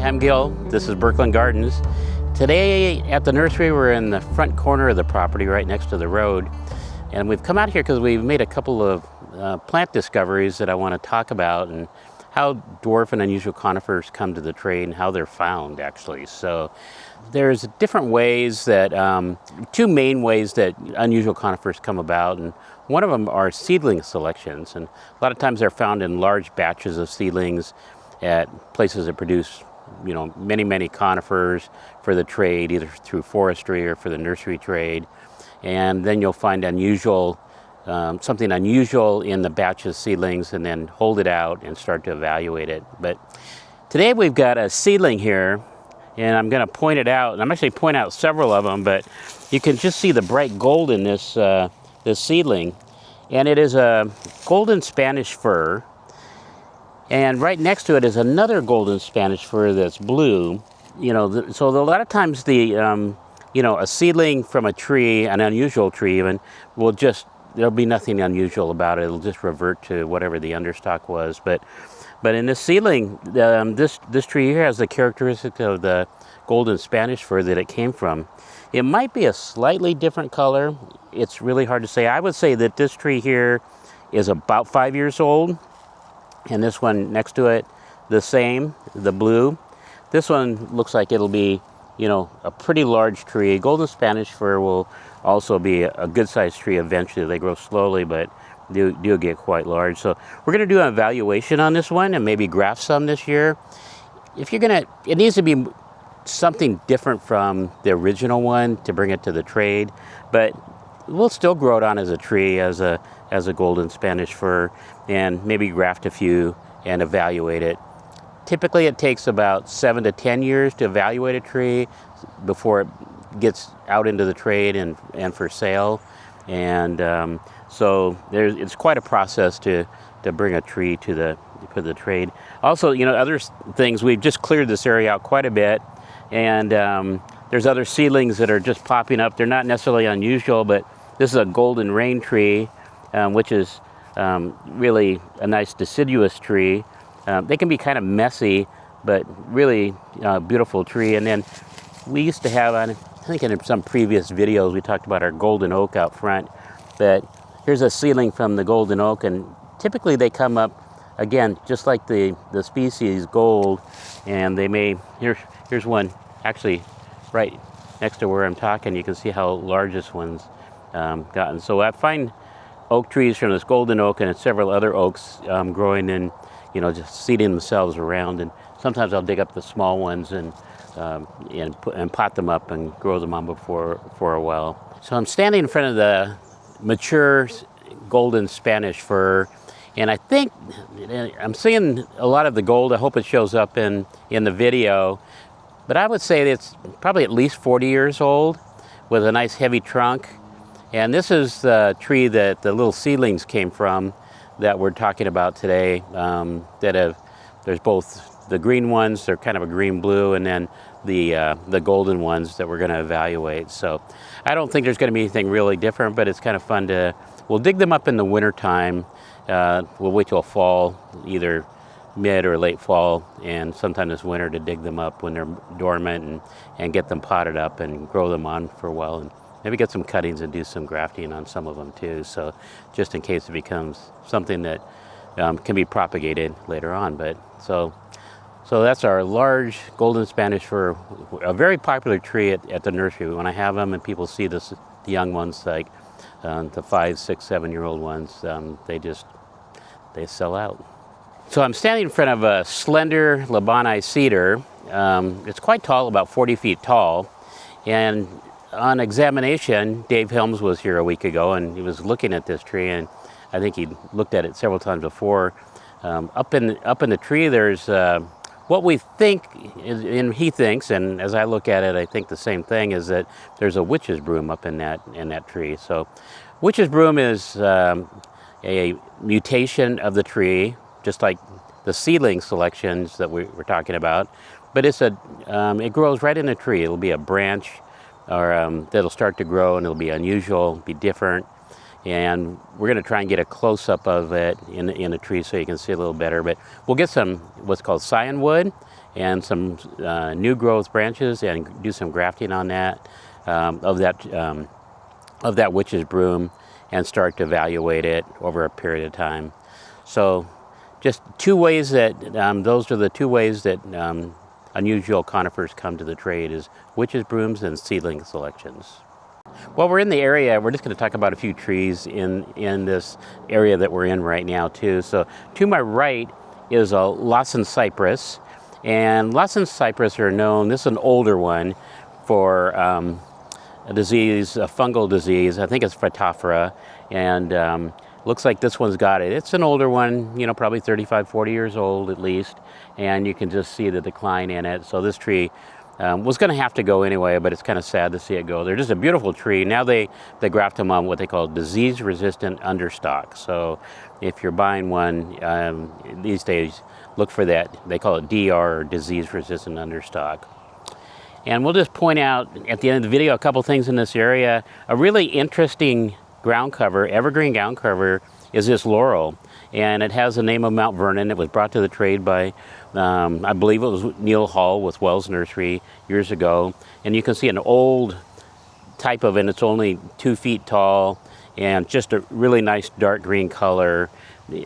I'm Gil. This is Burkland Gardens. Today at the nursery, we're in the front corner of the property right next to the road. And we've come out here because we've made a couple of plant discoveries that I want to talk about, and how dwarf and unusual conifers come to the trade and how they're found, actually. So there's different ways that, two main ways that unusual conifers come about, and one of them are seedling selections. And a lot of times they're found in large batches of seedlings at places that produce, you know, many conifers for the trade, either through forestry or for the nursery trade. And then you'll find something unusual in the batch of seedlings, and then hold it out and start to evaluate it. But today we've got a seedling here, and I'm going to point it out. And I'm actually point out several of them, but you can just see the bright gold in this seedling. And it is a golden Spanish fir. And right next to it is another golden Spanish fir that's blue. You know, so a lot of times a seedling from a tree, an unusual tree even, there'll be nothing unusual about it. It'll just revert to whatever the understock was. But in this seedling, this tree here has the characteristic of the golden Spanish fir that it came from. It might be a slightly different color. It's really hard to say. I would say that this tree here is about 5 years old. And this one next to it, the same, the blue. This one looks like it'll be, a pretty large tree. Golden Spanish fir will also be a good-sized tree eventually. They grow slowly, but do get quite large. So we're going to do an evaluation on this one and maybe graft some this year. It needs to be something different from the original one to bring it to the trade, but we'll still grow it on as a tree, as a golden Spanish fir, and maybe graft a few and evaluate it. Typically it takes about 7 to 10 years to evaluate a tree before it gets out into the trade and for sale. And so it's quite a process to bring a tree to the trade. Also, other things, we've just cleared this area out quite a bit, and there's other seedlings that are just popping up. They're not necessarily unusual, but this is a golden rain tree, which is really a nice deciduous tree. They can be kind of messy, but really beautiful tree. And then we used to have, I think in some previous videos, we talked about our golden oak out front. But here's a seedling from the golden oak, and typically they come up, again, just like the species gold, and they may, here's one actually right next to where I'm talking. You can see how large this one's gotten. So I find oak trees from this golden oak and several other oaks growing in, just seeding themselves around. And sometimes I'll dig up the small ones and pot them up and grow them on for a while. So I'm standing in front of the mature golden Spanish fir, and I think I'm seeing a lot of the gold. I hope it shows up in the video, but I would say it's probably at least 40 years old with a nice heavy trunk. And this is the tree that the little seedlings came from that we're talking about today. There's both the green ones, they're kind of a green-blue, and then the golden ones that we're going to evaluate. So I don't think there's going to be anything really different, but it's kind of fun we'll dig them up in the winter time. We'll wait till fall, either mid or late fall, and sometime this winter to dig them up when they're dormant and get them potted up and grow them on for a while. And maybe get some cuttings and do some grafting on some of them too, so just in case it becomes something that can be propagated later on. But so that's our large golden Spanish fir, a very popular tree at the nursery. When I have them and people see the young ones, like the 5, 6, 7-year-old ones, they sell out. So I'm standing in front of a slender Lebanese cedar. It's quite tall, about 40 feet tall, and on examination, Dave Helms was here a week ago, and he was looking at this tree, and I think he looked at it several times before. Up in the tree, there's what we think, and he thinks, and as I look at it, I think the same thing, is that there's a witch's broom up in that tree. So, witch's broom is a mutation of the tree, just like the seedling selections that we're talking about. But it grows right in the tree. It'll be a branch, or that'll start to grow, and it'll be unusual, be different. And we're going to try and get a close-up of it in the tree so you can see a little better. But we'll get some what's called scion wood, and some new growth branches and do some grafting on that, of that witch's broom, and start to evaluate it over a period of time. So just two ways that, those are the two ways that unusual conifers come to the trade, is witch's brooms and seedling selections. Well, we're in the area. We're just going to talk about a few trees in this area that we're in right now too. So to my right is a Lawson cypress, and Lawson cypress are known, this is an older one, for a disease, a fungal disease. I think it's Phytophthora, and looks like this one's got it. It's an older one, you know, probably 35, 40 years old at least, and you can just see the decline in it. So this tree was going to have to go anyway, but it's kind of sad to see it go. They're just a beautiful tree. Now they graft them on what they call disease-resistant understock. So if you're buying one these days, look for that. They call it DR, disease-resistant understock. And we'll just point out at the end of the video a couple things in this area. A really interesting ground cover, evergreen ground cover, is this laurel. And it has the name of Mount Vernon. It was brought to the trade by, I believe it was Neil Hall with Wells Nursery years ago. And you can see an old type of it, and it's only 2 feet tall, and just a really nice dark green color,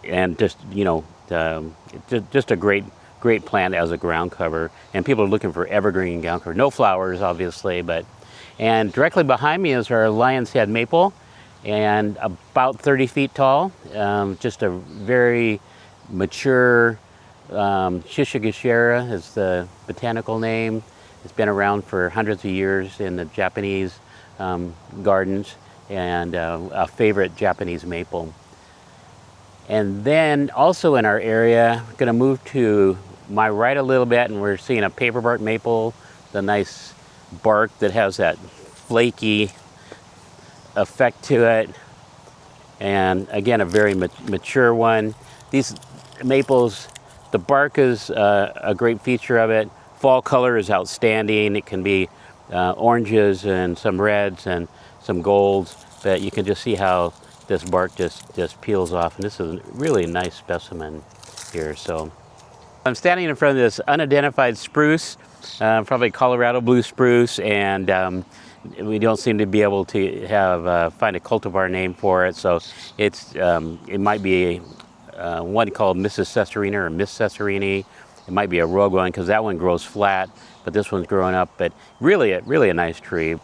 and just, you know, just a great plant as a ground cover. And people are looking for evergreen ground cover. No flowers, obviously, but, and directly behind me is our lion's head maple, and about 30 feet tall, just a very mature, Shishigashira is the botanical name. It's been around for hundreds of years in the Japanese gardens, and a favorite Japanese maple. And then also in our area, we're going to move to my right a little bit, and we're seeing a paperbark maple, the nice bark that has that flaky effect to it, and again a very mature one. These maples, the bark is a great feature of it. Fall color is outstanding. It can be oranges and some reds and some golds, but you can just see how this bark just peels off, and this is really a nice specimen here. So I'm standing in front of this unidentified spruce, probably Colorado blue spruce, and we don't seem to be able to have find a cultivar name for it. So it's it might be one called Mrs. Cesarina or Miss Cesarini. It might be a rogue one because that one grows flat, but this one's growing up. But really a nice tree.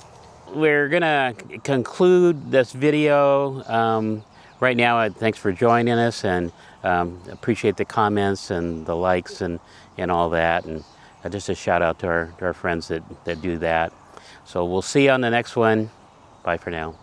We're gonna conclude this video right now. Thanks for joining us, and appreciate the comments and the likes and all that. And just a shout out to our friends that do that. So we'll see you on the next one. Bye for now.